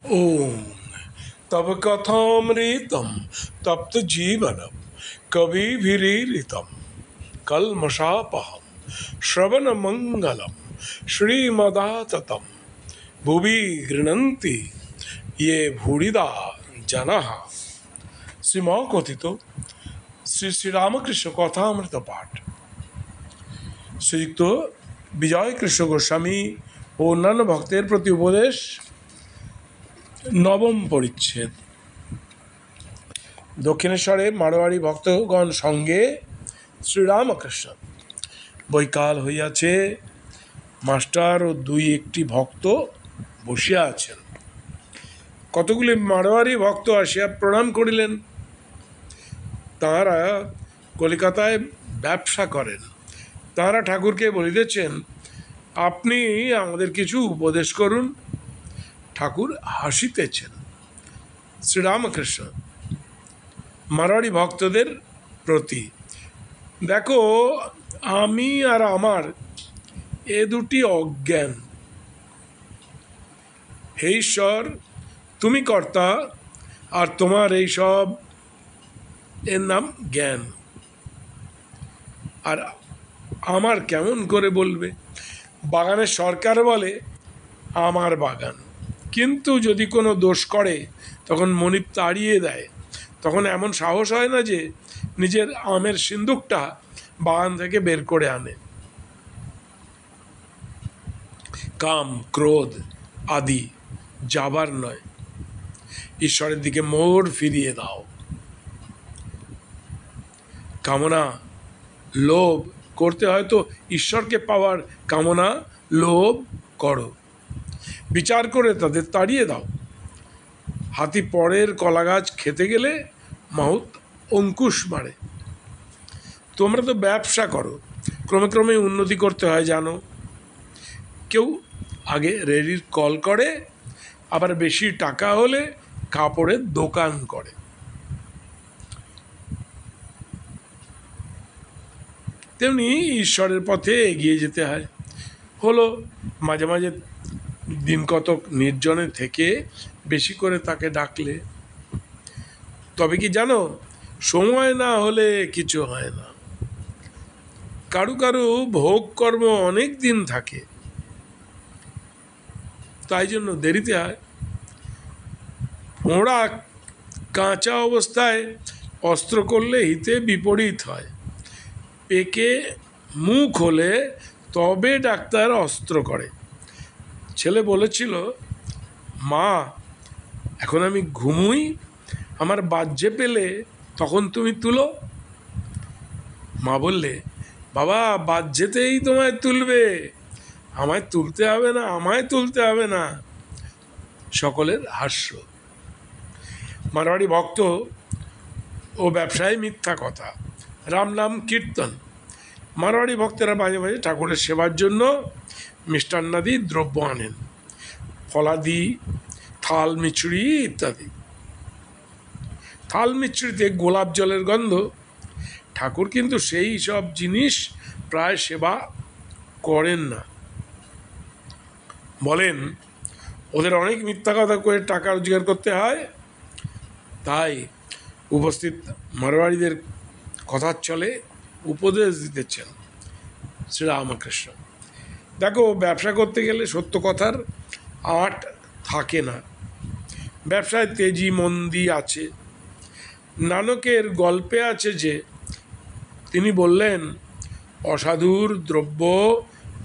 ओम तब कथामृतम तप्त जीवनम कविभिरीरितम कल्मषापहम श्रवण मंगलम श्रीमदाततम भुवि गृह्णन्ति ये भूरिदा जनाः। শ্রীমা কথিত শ্রী শ্রীরামকৃষ্ণ কথামৃত পাঠ। শ্রীযুক্ত বিজয় কৃষ্ণ গোস্বামী ও অন্যান্য ভক্তের প্রতি উপদেশ, নবম পরিচ্ছেদ। দক্ষিণেশ্বরে মারোয়ারি ভক্তগণ সঙ্গে শ্রীরামকৃষ্ণ। বৈকাল হইয়াছে, মাস্টার ও দুই একটি ভক্ত বসিয়া আছেন। কতগুলি মারোয়ারি ভক্ত আসিয়া প্রণাম করিলেন। তাঁরা কলিকাতায় ব্যবসা করেন। তাঁরা ঠাকুরকে বলিতেছেন, আপনি আমাদের কিছু উপদেশ করুন। ঠাকুর হাসিতেছেন। শ্রীরামকৃষ্ণ মারোয়ারি ভক্তদের প্রতি, দেখো, আমি আর আমার এ দুটি অজ্ঞান। হে ঈশ্বর, তুমি কর্তা, আর তোমার এই সব এর নাম জ্ঞান। আর আমার কেমন করে বলবে? বাগানের সরকার বলে আমার বাগান, কিন্তু যদি কোনো দোষ করে তখন মনিব তাড়িয়ে দেয়। তখন এমন সাহস হয় না যে নিজের আমের সিন্দুকটা বাগান থেকে বের করে আনে। কাম ক্রোধ আদি যাবার নয়, ঈশ্বরের দিকে মোড় ফিরিয়ে দাও। কামনা লোভ করতে হয়তো ঈশ্বরকে পাওয়ার কামনা লোভ করো, বিচার করে তাদের তাড়িয়ে দাও। হাতি পরের কলা গাছ খেতে গেলে মাহুত অঙ্কুশ মারে। তোমরা তো ব্যবসা করো, ক্রমে ক্রমে উন্নতি করতে হয় জানো। কেউ আগে রেডির কল করে, আবার বেশি টাকা হলে কাপড়ের দোকান করে। তেমনি ঈশ্বরের পথে এগিয়ে যেতে হয়। হলো মাঝে মাঝে দিন কতক নির্জনে থেকে বেশি করে তাকে ডাকলে। তবে কি জানো, সময় না হলে কিছু হয় না। কারু কারু ভোগ কর্ম অনেক দিন থাকে, তাই জন্য দেরিতে হয়। ওরা কাঁচা অবস্থায় অস্ত্র করলে হিতে বিপরীত হয়। পেকে মুখ হলে তবে ডাক্তার অস্ত্র করে। ছেলে বলেছিল, মা, এখন আমি ঘুমুই, আমার বাজ্যে পেলে তখন তুমি তুলো। মা বললে, বাবা, বাজ্যেতেই তোমায় তুলবে, আমায় তুলতে হবে না, আমায় তুলতে হবে না। সকলের হাস্য। মারোয়ারি ভক্ত ও ব্যবসায়ী মিথ্যা কথা, রাম নাম কীর্তন। মারোয়ারি ভক্তেরা মাঝে মাঝে ঠাকুরের সেবার জন্য মিষ্টান্নাদি দ্রব্য আনেন, ফলাদি, থাল মিছড়ি ইত্যাদি। থাল মিছড়িতে গোলাপ জলের গন্ধ। ঠাকুর কিন্তু সেই সব জিনিস প্রায় সেবা করেন না। বলেন, ওদের অনেক মিথ্যা কথা করে টাকা রোজগার করতে হয়। তাই উপস্থিত মারোয়ারিদের কথার চলে উপদেশ দিতেছেন শ্রীরামকৃষ্ণ। দেখো, ব্যবসা করতে গেলে সত্য কথার আট থাকে না। ব্যবসায় তেজি মন্দি আছে। নানকের গল্পে আছে যে তিনি বললেন, অসাধুর দ্রব্য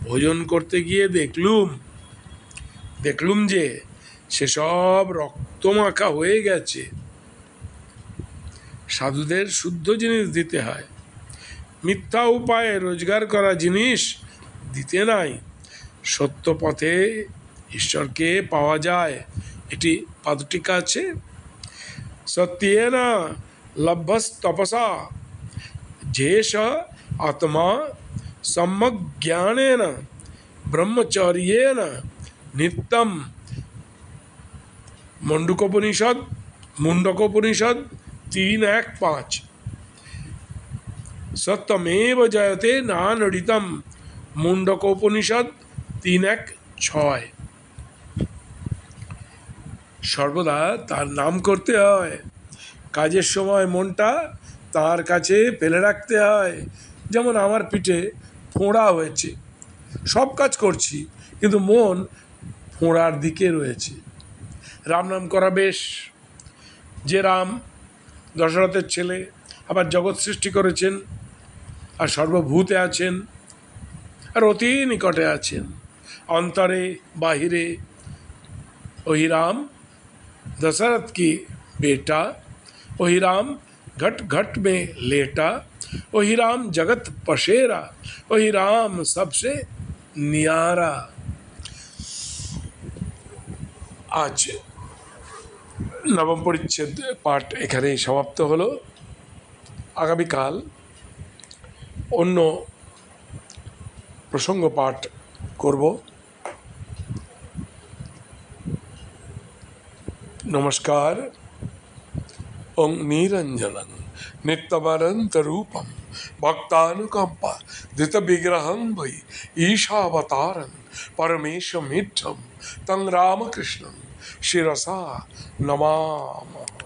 ভোজন করতে গিয়ে দেখলুম যে সেসব রক্তমাখা হয়ে গেছে। সাধুদের শুদ্ধ জিনিস দিতে হয়, মিথ্যা উপায়ে রোজগার করা জিনিস দিতে নাই। সত্য পথে ঈশ্বরকে পাওয়া যায়। এটি পাদটিকা আছে, সত্যেন লভ্যস তপসা যেষ আত্মা সম্যক জ্ঞানেন ব্রহ্মচর্যেন নিত্যম। মুন্ডকোপনিষদ 3:1-5। সত্যমেব জয়তে নানৃতম। মুন্ডকোপনিষদ 3:1-6। সর্বদা তার নাম করতে হয়। কাজের সময় মনটা তার কাছে ফেলে রাখতে হয়। যেমন আমার পিঠে ফোঁড়া হয়েছে, সব কাজ করছি কিন্তু মন ফোঁড়ার দিকে রয়েছে। রাম নাম করা বেশ। যে রাম দশরথের ছেলে, আবার জগৎ সৃষ্টি করেছেন, আর সর্বভূতে আছেন, আর অতি নিকটে আছেন, অন্তরে বাহিরে। वही राम दशरथ की बेटा, वही राम घट घट में लेटा, वही राम जगत पशेरा, वही राम सबसे नियारा। আজ নবম পরিচ্ছেদ পাঠ এখানেই সমাপ্ত হলো। আগামীকাল অন্য প্রসঙ্গ পাঠ করব। নমস্কার। ওং নিরঞ্জনং নিত্যমনন্তরূপম ভক্তানুকম্পা ধৃতবিগ্রহং বৈ ঈশাবতারং পরমেশমিঢ্ঢং তং রামকৃষ্ণং শিরসা নমামः।